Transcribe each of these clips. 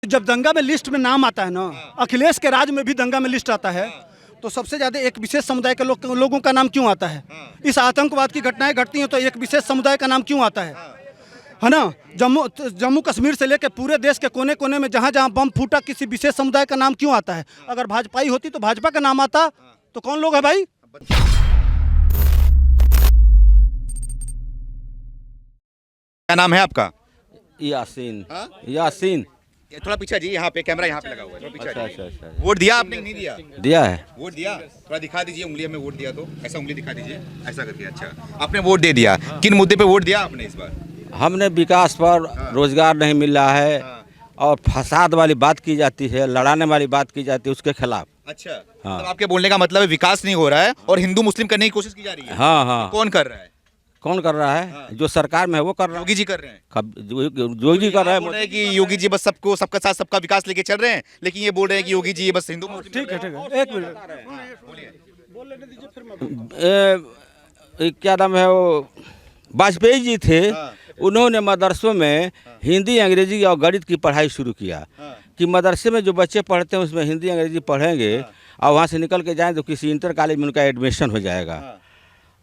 जब दंगा में लिस्ट में नाम आता है ना, अखिलेश के राज में भी दंगा में लिस्ट आता है, तो सबसे ज्यादा एक विशेष समुदाय के लोगों का नाम क्यों आता है? इस आतंकवाद की घटनाएं घटती हैं तो एक विशेष समुदाय का नाम क्यों आता है ना? जम्मू कश्मीर से लेकर पूरे देश के कोने कोने में जहां जहां बम फूटा, किसी विशेष समुदाय का नाम क्यों आता है? अगर भाजपाई होती तो भाजपा का नाम आता, तो कौन लोग है भाई? क्या नाम है आपका? यासीन। यासीन। थोड़ा पीछे जी, यहाँ पे कैमरा यहाँ पे लगा हुआ है, थोड़ा पीछे अच्छा आ जाइए। अच्छा। वोट दिया आपने नहीं दिया? दिया है। वोट दिया, थोड़ा दिखा दीजिए उंगली में वोट दिया तो, ऐसा उंगली दिखा दीजिए, ऐसा करके। अच्छा, आपने वोट दे दिया। किन मुद्दे पे वोट दिया आपने इस बार? हमने विकास पर, रोजगार नहीं मिल रहा है और फसाद वाली बात की जाती है, लड़ाने वाली बात की जाती है, उसके खिलाफ। अच्छा, हाँ। मतलब आपके बोलने का मतलब है विकास नहीं हो रहा है और हिंदू मुस्लिम करने की कोशिश की जा रही है। हाँ हाँ। कौन कर रहा है? कौन कर रहा है? जो सरकार में है वो कर रहा है। योगी जी कर रहे हैं। योगी जी कर रहे बोल रहे हैं। हैं कि योगी जी बस सबको, सबका साथ सबका विकास लेके चल रहे हैं, लेकिन ये बोल रहे हैं कि योगी जी बस हिंदू मुस्लिम। ठीक है, एक मिनट। क्या नाम है वो, वाजपेयी जी थे, उन्होंने मदरसों में हिंदी अंग्रेजी और गणित की पढ़ाई शुरू किया कि मदरसे में जो बच्चे पढ़ते हैं उसमें हिंदी अंग्रेजी पढ़ेंगे और वहाँ से निकल के जाएं तो किसी इंटर कॉलेज में उनका एडमिशन हो जाएगा।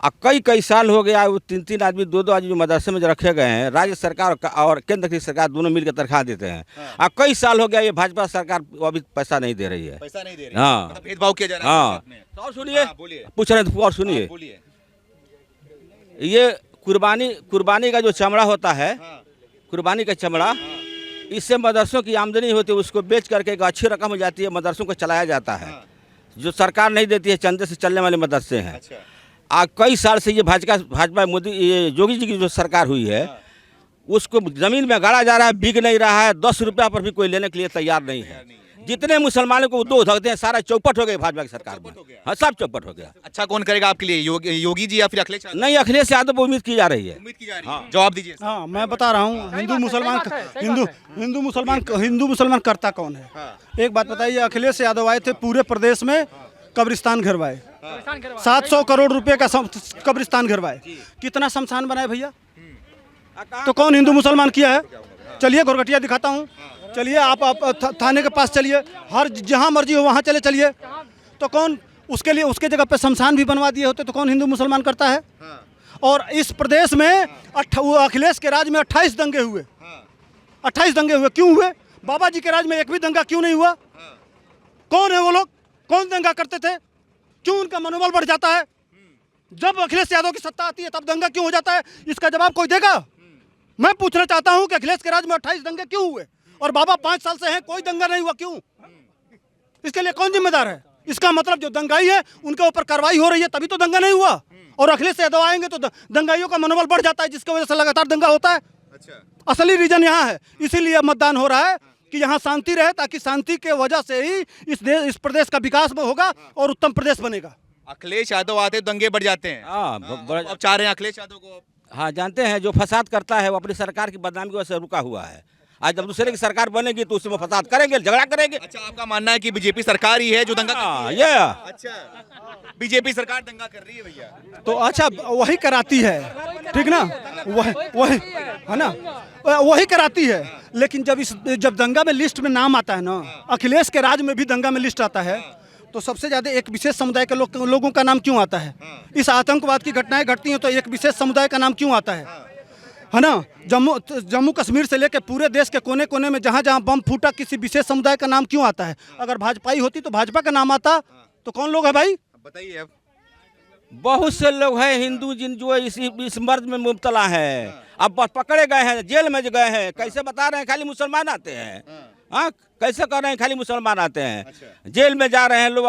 और कई साल हो गया, वो 3 आदमी 2 आदमी जो मदरसे में जो रखे गए हैं, राज्य सरकार और केंद्र की सरकार दोनों मिलकर तनख्वाह देते हैं। और कई साल हो गया ये भाजपा सरकार अभी पैसा नहीं दे रही है। पैसा नहीं दे रही, हाँ। मतलब भेदभाव किया जा रहा है। हाँ, तो और सुनिए, पूछ रहे हैं तो और सुनिए। बोलिए। ये कुर्बानी का जो चमड़ा होता है, कुर्बानी का चमड़ा, इससे मदरसों की आमदनी होती है, उसको बेच करके एक अच्छी रकम हो जाती है, मदरसों को चलाया जाता है, जो सरकार नहीं देती है, चंदे से चलने वाले मदरसे हैं। कई साल से ये भाजपा मोदी, ये योगी जी की जो सरकार हुई है, उसको ज़मीन में गाड़ा जा रहा है, बिक नहीं रहा है, 10 रुपया पर भी कोई लेने के लिए तैयार नहीं है। जितने मुसलमानों को दो धकते हैं, सारा चौपट हो गए भाजपा की सरकार में। हाँ, सब चौपट हो गया। अच्छा, कौन करेगा आपके लिए, योगी जी या फिर अखिलेश यादव? नहीं, अखिलेश यादव पर उम्मीद की जा रही है। उम्मीद की जा रही है। जवाब दीजिए। हाँ, मैं बता रहा हूँ, हिंदू मुसलमान करता कौन है? एक बात बताइए, अखिलेश यादव आए थे, पूरे प्रदेश में कब्रिस्तान घरवाए, 700 करोड़ रुपए का कब्रिस्तान घरवाए। कितना शमशान बनाए भैया? तो कौन हिंदू मुसलमान किया है? चलिए घोरघटिया दिखाता हूँ, चलिए आप थाने के पास चलिए, हर जहाँ मर्जी हो वहाँ चलिए। तो कौन उसके लिए, उसके जगह पे शमशान भी बनवा दिए होते तो कौन हिंदू मुसलमान करता है? और इस प्रदेश में अखिलेश के राज में 28 दंगे हुए। 28 दंगे हुए, क्यों हुए? बाबा जी के राज में एक भी दंगा क्यों नहीं हुआ? कौन है वो लोग? कौन दंगा करते थे? क्यों उनका मनोबल बढ़ जाता है? जब अखिलेश यादव की सत्ता आती है तब दंगा क्यों हो जाता है? इसका जवाब कोई देगा? मैं पूछना चाहता हूं कि अखिलेश के राज में 28 दंगे क्यों हुए और बाबा 5 साल से हैं, कोई दंगा नहीं हुआ, क्यों? इसके लिए कौन जिम्मेदार है? इसका मतलब जो दंगाई है उनके ऊपर कार्रवाई हो रही है, तभी तो दंगा नहीं हुआ। और अखिलेश यादव आएंगे तो दंगाइयों का मनोबल बढ़ जाता है, जिसकी वजह से लगातार दंगा होता है। असली रीजन यहाँ है, इसीलिए मतदान हो रहा है कि यहाँ शांति रहे, ताकि शांति के वजह से ही इस प्रदेश का विकास होगा और उत्तम प्रदेश बनेगा। अखिलेश यादव आते दंगे बढ़ जाते हैं। अब चाह रहे हैं अखिलेश यादव को। हाँ, जानते हैं, जो फसाद करता है वो अपनी सरकार की बदनामी की वजह से रुका हुआ है। आज जब दूसरे की सरकार बनेगी तो उसमें फसाद करेंगे, झगड़ा करेंगे। अच्छा, आपका मानना है कि बीजेपी सरकार ही है जो दंगा कर रही है? ये अच्छा, बीजेपी सरकार दंगा कर रही है भैया। तो अच्छा, वही कराती है, ठीक ना? वही है ना, वही कराती है। लेकिन जब दंगा में लिस्ट में नाम आता है ना, अखिलेश के राज में भी दंगा में लिस्ट आता है, तो सबसे ज्यादा एक विशेष समुदाय के लोगों का नाम क्यों आता है? इस आतंकवाद की घटनाएं घटती हैं तो एक विशेष समुदाय का नाम क्यों आता है ना? जम्मू कश्मीर से लेकर पूरे देश के कोने कोने में जहां जहां बम फूटा, किसी विशेष समुदाय का नाम क्यों आता है? अगर भाजपाई होती तो भाजपा का नाम आता, तो कौन लोग है भाई? बताइए। अब बहुत से लोग हैं हिंदू जिन जो इस मर्द में मुब्तला है, अब पकड़े गए हैं, जेल में गए हैं। कैसे बता रहे हैं खाली मुसलमान आते हैं? हाँ, कैसे कर रहे हैं खाली मुसलमान आते हैं? जेल में जा रहे हैं लोग,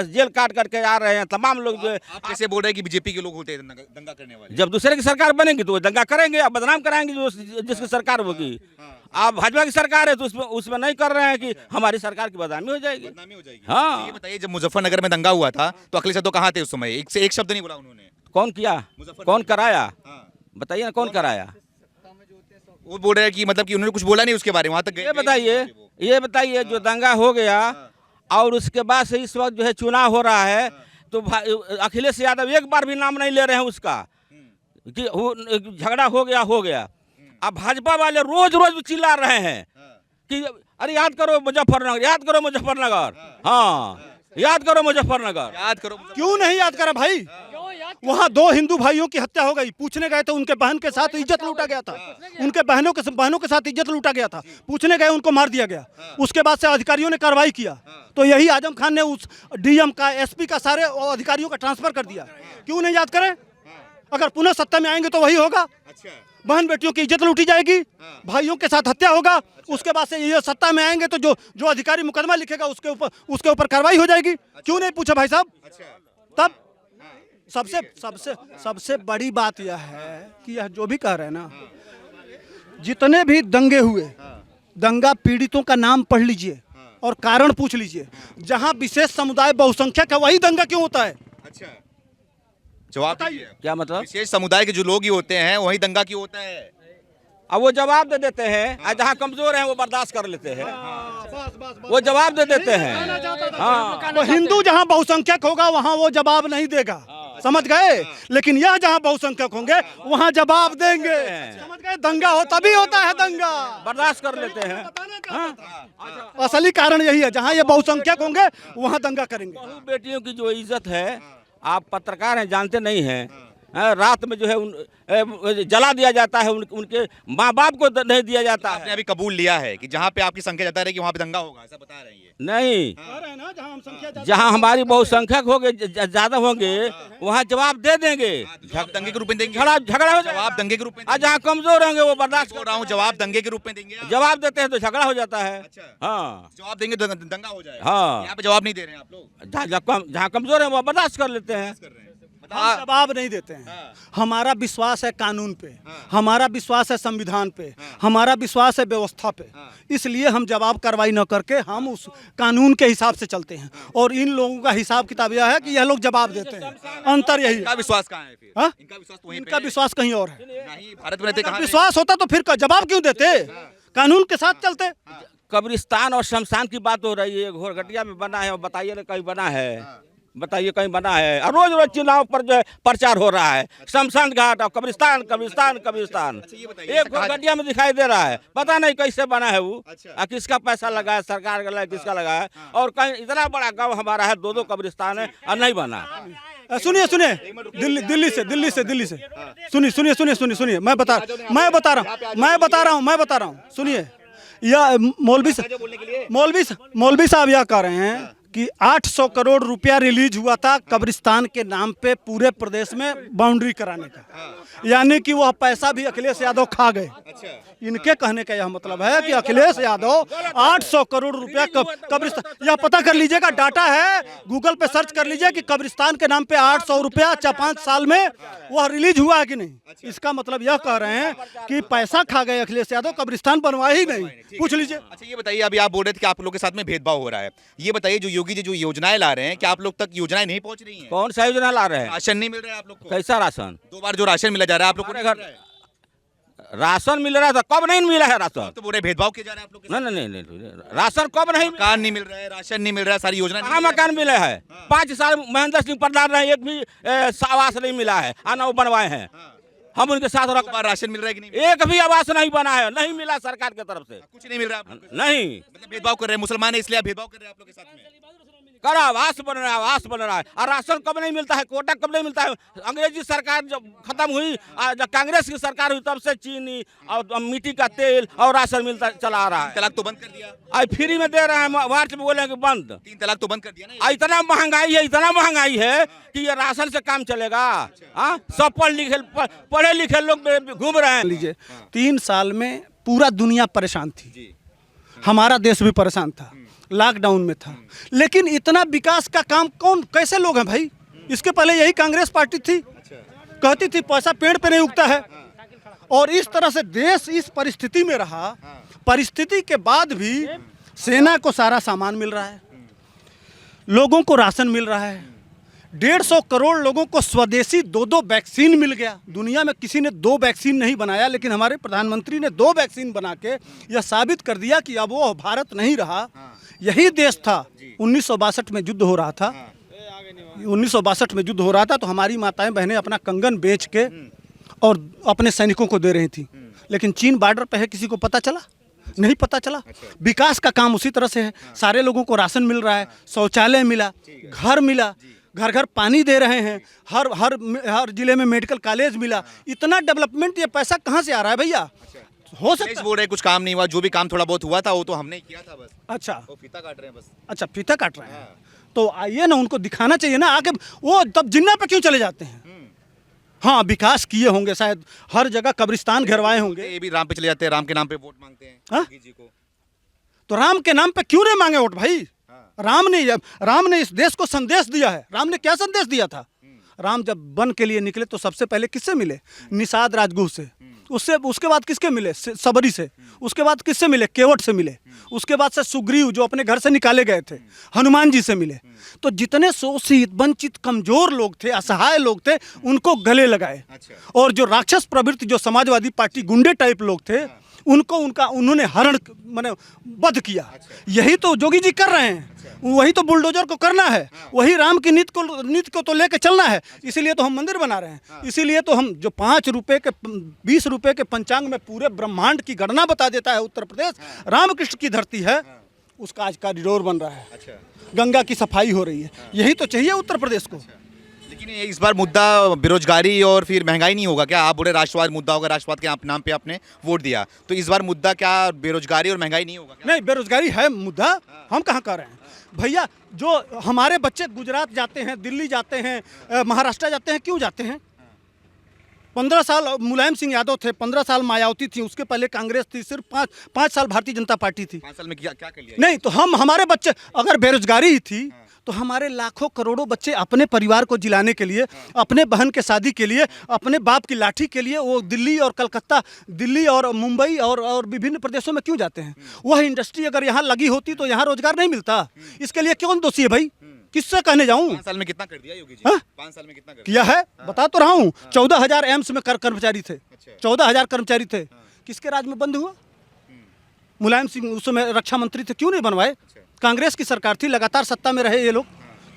जेल काट करके आ रहे हैं तमाम लोग। जो आप कैसे बोल रहे हैं कि बीजेपी के लोग होते हैं दंगा करने वाले? जब दूसरे की सरकार बनेगी तो वो दंगा करेंगे, अब बदनाम कराएंगे जिसकी सरकार होगी। आप भाजपा की सरकार है तो उसमें नहीं कर रहे हैं कि हमारी सरकार की बदनामी हो जाएगी। हाँ, ये बताइए, जब मुजफ्फरनगर में दंगा हुआ था तो अखिलेश यादव कहाँ थे उस समय? एक से एक शब्द नहीं बोला उन्होंने। कौन किया, कौन कराया? बताइए ना, कौन कराया? वो बोल रहे हैं कि मतलब कि उन्होंने कुछ बोला नहीं उसके बारे में, वहाँ तक गए। ये बताइए, जो दंगा हो गया और उसके बाद से इस वक्त जो है चुनाव हो रहा है, तो अखिलेश यादव एक बार भी नाम नहीं ले रहे हैं उसका कि झगड़ा हो गया। अब भाजपा वाले रोज चिल्ला रहे हैं कि अरे याद करो मुजफ्फरनगर, याद करो मुजफ्फरनगर, हाँ याद करो मुजफ्फरनगर। याद करो क्यों नहीं याद करा भाई? वहाँ 2 हिंदू भाइयों की हत्या हो गई, पूछने गए तो उनके बहन के साथ इज्जत लूटा गया था, उनके बहनों के साथ इज्जत लूटा गया था, पूछने गए उनको मार दिया गया। उसके बाद से अधिकारियों ने कार्रवाई किया, तो यही आजम खान ने उस डीएम का, एसपी का, सारे अधिकारियों का ट्रांसफर कर दिया। क्यों नहीं याद करें? अगर पुनः सत्ता में आएंगे तो वही होगा। अच्छा, बहन बेटियों की इज्जत लूटी जाएगी, भाइयों के साथ हत्या होगा। उसके बाद से ये सत्ता में आएंगे तो जो अधिकारी मुकदमा लिखेगा उसके ऊपर कार्रवाई हो जाएगी। क्यों नहीं पूछा भाई साहब? तब सबसे बड़ी बात यह है कि यह जो भी कह रहे हैं ना, जितने भी दंगे हुए, दंगा पीड़ितों का नाम पढ़ लीजिए और कारण पूछ लीजिए। जहां विशेष समुदाय बहुसंख्यक है वही दंगा क्यों होता है? अच्छा, जवाब दीजिए। क्या मतलब? विशेष समुदाय के जो लोग ही होते हैं वही दंगा क्यों होता है? अब वो जवाब दे देते हैं, और जहाँ कमजोर हैं वो बर्दाश्त कर लेते हैं, वो जवाब दे देते हैं। हाँ, तो हिंदू जहां बहुसंख्यक होगा वहां वो जवाब नहीं देगा, समझ गए? लेकिन यह जहां बहुसंख्यक होंगे वहां जवाब देंगे, समझ गए? दंगा हो तभी होता है दंगा, बर्दाश्त कर लेते हैं। असली कारण यही है, जहां ये बहुसंख्यक होंगे वहां दंगा करेंगे। बहू बेटियों की जो इज्जत है, आप पत्रकार हैं, जानते नहीं हैं, रात में जो है जला दिया जाता है, उनके माँ बाप को नहीं दिया जाता आपने है। अभी कबूल लिया है कि जहाँ पे आपकी संख्या जता रही कि वहाँ पे दंगा होगा, ऐसा बता रहे हैं ये? नहीं, जहाँ हमारी बहुसंख्यक होंगे, ज्यादा होंगे, वहाँ जवाब दे देंगे, जवाब दंगे के रूप में देंगे। झगड़ा हो जवाब दंगे के रूप में और जहाँ कमजोर होंगे वो बर्दाश्त बोल रहा हूँ, जवाब दंगे के रूप में देंगे आप? जवाब देते हैं तो झगड़ा हो जाता है। हाँ, जवाब देंगे तो दंगा हो जाएगा। हाँ। यहाँ पे जवाब नहीं दे रहे हैं आप लोग। जहाँ कमजोर है वो बर्दाश्त कर लेते हैं। हम जवाब नहीं देते हैं। हमारा विश्वास है कानून पे, हमारा विश्वास है संविधान पे, हमारा विश्वास है व्यवस्था पे, इसलिए हम जवाब कार्रवाई न करके हम उस कानून के हिसाब से चलते हैं। और इन लोगों का हिसाब किताब यह है कि यह लोग जवाब देते हैं, अंतर यही इनका है। विश्वास कहाँ है फिर? हाँ? इनका विश्वास तो वहीं पे इनका है। विश्वास कहीं और है। नहीं, भारत में रहते कहाँ? विश्वास होता तो फिर जवाब क्यों देते? कानून के साथ चलते। कब्रिस्तान और शमशान की बात हो रही है, घोरघटिया में बना है, बताइए ना कहीं बना है? बताइए कहीं बना है? और रोज रोज चुनाव पर जो है प्रचार हो रहा है, शमशान घाट और कब्रिस्तान, कब्रिस्तान, कब्रिस्तान। ये बताइए, एक घोरघटिया में दिखाई दे रहा है, पता नहीं कैसे बना है वो, अच्छा। किसका पैसा लगा है, सरकार का लगा, किसका लगा है। और कहीं इतना बड़ा गांव हमारा है, 2-2 कब्रिस्तान है और नहीं बना। सुनिए दिल्ली से सुनिए, मैं बता रहा हूँ सुनिए। यह मौलवी साहब यह कह रहे हैं कि 800 करोड़ रुपया रिलीज हुआ था कब्रिस्तान के नाम पे पूरे प्रदेश में बाउंड्री कराने का, यानी कि वह पैसा भी अखिलेश यादव खा गए। इनके कहने का यह मतलब है कि अखिलेश यादव 800 करोड़ रुपया कब्रिस्तान, यह पता कर लीजिएगा, डाटा है, गूगल पे सर्च कर लीजिए कि कब्रिस्तान के नाम पे 800 रुपया 5 साल में वह रिलीज हुआ है कि नहीं। इसका मतलब यह कह रहे हैं कि पैसा खा गए अखिलेश यादव, कब्रिस्तान बनवाए ही नहीं। पूछ लीजिए। अच्छा, ये बताइए, अभी आप बोल रहे थे कि आप लोग के साथ में भेदभाव हो रहा है, ये बताइए जो योगी जी जो योजनाएं ला रहे हैं, क्या आप लोग तक योजनाएं नहीं पहुंच रही हैं? कौन सा योजना ला रहे हैं? राशन नहीं मिल रहा है आप लोग को? कैसा राशन? 2 बार जो राशन मिला जा रहा है आप लोग को नहीं मिल रहा है? राशन मिल रहा था, कब नहीं मिला है राशन? तो बोल रहे भेदभाव किया जा रहा है आप लोग के साथ? नहीं, राशन कब नहीं? मकान नहीं मिल रहा है, राशन नहीं मिल रहा है, सारी योजना कहाँ मकान मिले है? 5 साल महेंद्र सिंह प्रधान रहे, एक भी आवास नहीं मिला है, आना वो बनवाए हैं, हम उनके साथ रख। बार राशन मिल रहा है कि नहीं? एक भी आवास नहीं बना है, नहीं मिला सरकार की तरफ से, कुछ नहीं मिल रहा है नहीं। मतलब भेदभाव कर रहे हैं, मुसलमान है इसलिए आप भेदभाव कर रहे हैं आप लोग के साथ में? करा आवास बन रहा है, आवास बन रहा है, और राशन कब नहीं मिलता है, कोटा कब नहीं मिलता है? अंग्रेजी सरकार जब खत्म हुई, जब कांग्रेस की सरकार हुई, तब से चीनी और मिट्टी का तेल और राशन मिलता चला आ रहा है। 3 तलाक तो बंद कर दिया, आज फ्री में दे रहे हैं, मार्च में बोलेंगे बंद। 3 तलाक तो बंद कर दिया ना। इतना महंगाई है कि ये राशन से काम चलेगा? हाँ, सब पढ़े लिखे लोग घूम रहे हैं। लीजिए, 3 साल में पूरा दुनिया परेशान थी, हमारा देश भी परेशान था, लॉकडाउन में था, लेकिन इतना विकास का काम कैसे लोग हैं भाई? इसके पहले यही कांग्रेस पार्टी थी, कहती थी पैसा पेड़ पे नहीं उगता है, और इस तरह से देश इस परिस्थिति में रहा। परिस्थिति के बाद भी सेना को सारा सामान मिल रहा है, लोगों को राशन मिल रहा है, 150 करोड़ लोगों को स्वदेशी 2-2 वैक्सीन मिल गया। दुनिया में किसी ने 2 वैक्सीन नहीं बनाया, लेकिन हमारे प्रधानमंत्री ने 2 वैक्सीन बना के यह साबित कर दिया कि अब वो भारत नहीं रहा, यही देश था। 1962 में युद्ध हो रहा था, 1962 में युद्ध हो रहा था, तो हमारी माताएं बहनें अपना कंगन बेच के और अपने सैनिकों को दे रही थी, लेकिन चीन बॉर्डर पे है, किसी को पता चला? नहीं पता चला। विकास का काम उसी तरह से है, सारे लोगों को राशन मिल रहा है, शौचालय मिला, घर मिला, घर घर पानी दे रहे हैं, हर हर हर जिले में मेडिकल कॉलेज मिला। इतना डेवलपमेंट, ये पैसा कहाँ से आ रहा है भैया? हो सकता बोल रहे कुछ काम नहीं हुआ, जो भी काम थोड़ा बहुत हुआ था वो तो हमने ही किया था बस। अच्छा, वो फीता काट रहे हैं बस। अच्छा फीता काट रहे हैं, तो आइए ना, उनको दिखाना चाहिए ना आगे। वो तब जिन्ना पे क्यों चले जाते हैं? हाँ, विकास किए होंगे शायद, हर जगह कब्रिस्तान घेरवाए होंगे। ये भी राम पे चले जाते हैं, राम के नाम पे वोट मांगते हैं योगी जी को। तो राम के नाम पे क्यों नहीं मांगे वोट भाई? राम ने इस देश को संदेश दिया है। राम ने क्या संदेश दिया था? राम जब वन के लिए निकले तो सबसे पहले किससे मिले? निषाद राजगुह से। उसके बाद किसके मिले? सबरी से। उसके बाद किससे मिले? केवट से मिले। उसके बाद से सुग्रीव, जो अपने घर से निकाले गए थे, हनुमान जी से मिले। तो जितने शोषित, वंचित, कमजोर लोग थे, असहाय लोग थे, उनको गले लगाए। और जो राक्षस प्रवृत्ति, जो समाजवादी पार्टी गुंडे टाइप लोग थे, उन्होंने हरण माने वध किया। यही तो जोगी जी कर रहे हैं। वही तो बुलडोजर को करना है, वही राम की नीति को तो लेके चलना है। इसीलिए तो हम मंदिर बना रहे हैं। इसीलिए तो हम जो 5 रुपए के 20 रुपए के पंचांग में पूरे ब्रह्मांड की गणना बता देता है उत्तर प्रदेश, रामकृष्ण की धरती है, उसका आज कॉरिडोर बन रहा है, गंगा की सफाई हो रही है। यही तो चाहिए उत्तर प्रदेश को। लेकिन ये इस बार मुद्दा बेरोजगारी और फिर महंगाई नहीं होगा क्या? आप बोले राष्ट्रवाद मुद्दा होगा, राष्ट्रवाद के नाम पे आपने वोट दिया, तो इस बार मुद्दा क्या बेरोजगारी और महंगाई नहीं होगा क्या? नहीं, बेरोजगारी है मुद्दा, हम कहाँ कर रहे हैं भैया? जो हमारे बच्चे गुजरात जाते हैं, दिल्ली जाते हैं, महाराष्ट्र जाते हैं, क्यों जाते हैं? 15 साल मुलायम सिंह यादव थे, 15 साल मायावती थी, उसके पहले कांग्रेस थी, सिर्फ 5 साल भारतीय जनता पार्टी थी। 5 साल में क्या कर लिया? नहीं, तो हमारे बच्चे, अगर बेरोजगारी ही थी तो हमारे लाखों करोड़ों बच्चे अपने परिवार को जिलाने के लिए, अपने बहन के शादी के लिए, अपने बाप की लाठी के लिए वो दिल्ली और कलकत्ता, दिल्ली और मुंबई और विभिन्न प्रदेशों में क्यों जाते हैं? वह इंडस्ट्री अगर यहाँ लगी होती तो यहाँ रोजगार नहीं मिलता। इसके लिए कौन दोषी है भाई? किससे कहने जाऊँ? 5 साल में कितना कर दिया योगी जी? 5 साल में कितना किया है बता तो रहा हूँ। 14,000 एम्स में कर्मचारी थे, 14,000 कर्मचारी थे। किसके राज में बंद हुआ? मुलायम सिंह उस समय रक्षा मंत्री थे, क्यों नहीं बनवाए? कांग्रेस की सरकार थी, लगातार सत्ता में रहे ये लोग,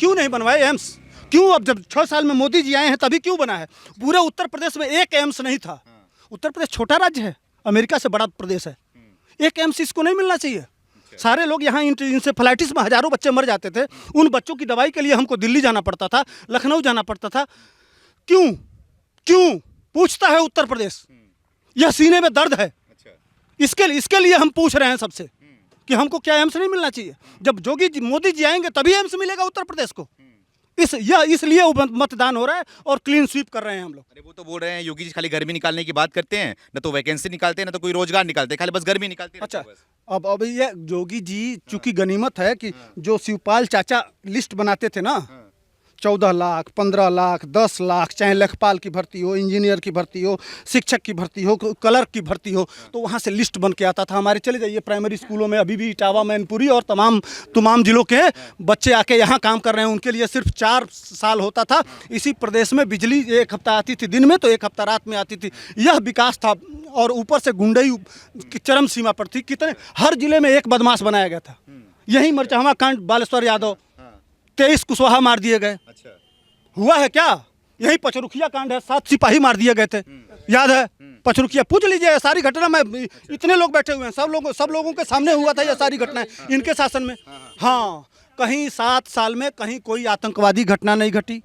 क्यों नहीं बनवाए एम्स? क्यों? अब जब 6 साल में मोदी जी आए हैं तभी क्यों बना है? पूरे उत्तर प्रदेश में एक एम्स नहीं था। उत्तर प्रदेश छोटा राज्य है, अमेरिका से बड़ा प्रदेश है, एक एम्स इसको नहीं मिलना चाहिए। सारे लोग यहाँ इंसेफेलाइटिस में हजारों बच्चे मर जाते थे, उन बच्चों की दवाई के लिए हमको दिल्ली जाना पड़ता था, लखनऊ जाना पड़ता था। क्यों क्यों पूछता है उत्तर प्रदेश? यह सीने में दर्द है। इसके लिए हम पूछ रहे हैं सबसे कि हमको क्या एम्स नहीं मिलना चाहिए? जब मोदी जी आएंगे तभी एम्स मिलेगा उत्तर प्रदेश को। इसलिए मतदान हो रहा है और क्लीन स्वीप कर रहे हैं हम लोग। अरे वो तो बोल रहे हैं योगी जी खाली गर्मी निकालने की बात करते हैं, न तो वैकेंसी निकालते हैं, न तो कोई रोजगार निकालते हैं, खाली बस गर्मी निकालते हैं। अच्छा, अब ये योगी जी चूंकि गनीमत है कि जो शिवपाल चाचा लिस्ट बनाते थे ना, 14 लाख, 15 लाख, 10 लाख, चाहे लेखपाल की भर्ती हो, इंजीनियर की भर्ती हो, शिक्षक की भर्ती हो, क्लर्क की भर्ती हो, तो वहाँ से लिस्ट बन के आता था। हमारे चले जाइए प्राइमरी स्कूलों में अभी भी इटावा, मैनपुरी और तमाम जिलों के बच्चे आके यहाँ काम कर रहे हैं। उनके लिए सिर्फ 4 साल होता था। इसी प्रदेश में बिजली 1 हफ्ता आती थी दिन में, तो 1 हफ्ता रात में आती थी। यह विकास था। और ऊपर से गुंडई की चरम सीमा पर थी। कितने हर जिले में एक बदमाश बनाया गया था। यही मरचहवा कांड, बालेश्वर यादव, 23 कुशवाहा मार दिए गए। अच्छा, हुआ है क्या? यही पचरुखिया कांड है, 7 सिपाही मार दिए गए थे, याद है? पचरुखिया पूछ लीजिए, सारी घटना में इतने लोग बैठे हुए हैं, सब लोगों के सामने हुआ था यह सारी घटनाएं इनके शासन में। हाँ, कहीं 7 साल में कहीं कोई आतंकवादी घटना नहीं घटी।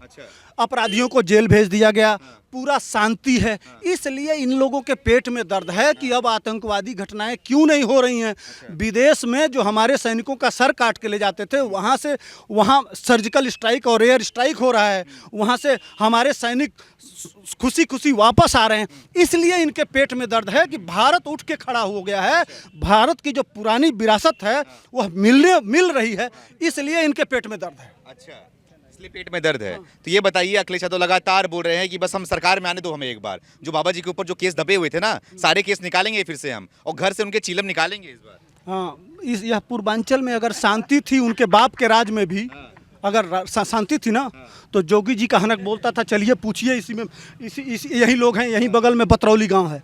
अपराधियों को जेल भेज दिया गया, पूरा शांति है। इसलिए इन लोगों के पेट में दर्द है कि अब आतंकवादी घटनाएं क्यों नहीं हो रही हैं। विदेश में जो हमारे सैनिकों का सर काट के ले जाते थे, वहाँ सर्जिकल स्ट्राइक और एयर स्ट्राइक हो रहा है। वहाँ से हमारे सैनिक खुशी खुशी वापस आ रहे हैं। इसलिए इनके पेट में दर्द है कि भारत उठ के खड़ा हो गया है। भारत की जो पुरानी विरासत है वह मिल रही है, इसलिए इनके पेट में दर्द है। अच्छा, इसलिए पेट में दर्द है। तो ये बताइए, अखिलेश यादव लगातार बोल रहे हैं कि बस हम सरकार में आने दो हमें एक बार। जो बाबा जी के ऊपर जो केस दबे हुए थे ना, सारे केस निकालेंगे फिर से हम, और घर से उनके चीलम निकालेंगे इस बार। हाँ, यह पूर्वांचल में अगर शांति थी, उनके बाप के राज में भी अगर शांति थी ना, तो जोगी जी का हनक बोलता था, चलिए पूछिए यही लोग हैं, यहीं बगल में बतरौली गांव है।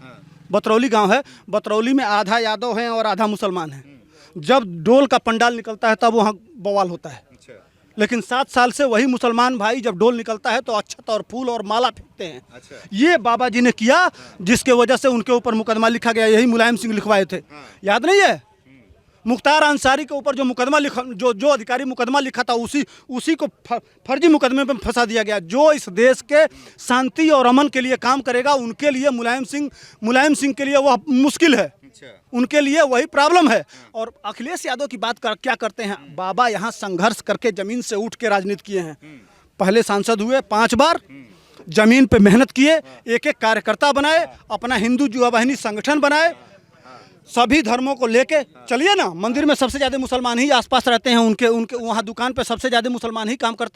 बतरौली गांव है, बतरौली में आधा यादव हैं और आधा मुसलमान हैं। जब डोल का पंडाल निकलता है तब वहाँ बवाल होता है। लेकिन 7 साल से वही मुसलमान भाई जब डोल निकलता है तो अक्षत और फूल और माला फेंकते हैं। अच्छा। ये बाबा जी ने किया, जिसके वजह से उनके ऊपर मुकदमा लिखा गया। यही मुलायम सिंह लिखवाए थे, याद नहीं है? मुख्तार अंसारी के ऊपर जो मुकदमा लिखा, जो अधिकारी मुकदमा लिखा था, उसी को फर्जी मुकदमे में फंसा दिया गया। जो इस देश के शांति और अमन के लिए काम करेगा, उनके लिए मुलायम सिंह के लिए वह मुश्किल है, उनके लिए वही प्रॉब्लम है। और अखिलेश यादव की बात क्या करते हैं? बाबा यहाँ संघर्ष करके जमीन से उठ के राजनीति किए हैं। पहले सांसद हुए 5 बार, जमीन पे मेहनत किए, एक एक कार्यकर्ता बनाए, अपना हिंदू युवा वाहिनी संगठन बनाए, सभी धर्मों को लेके चलिए ना। मंदिर में सबसे ज़्यादा मुसलमान ही आसपास रहते हैं, उनके वहाँ दुकान पे सबसे ज़्यादा मुसलमान ही काम करते हैं।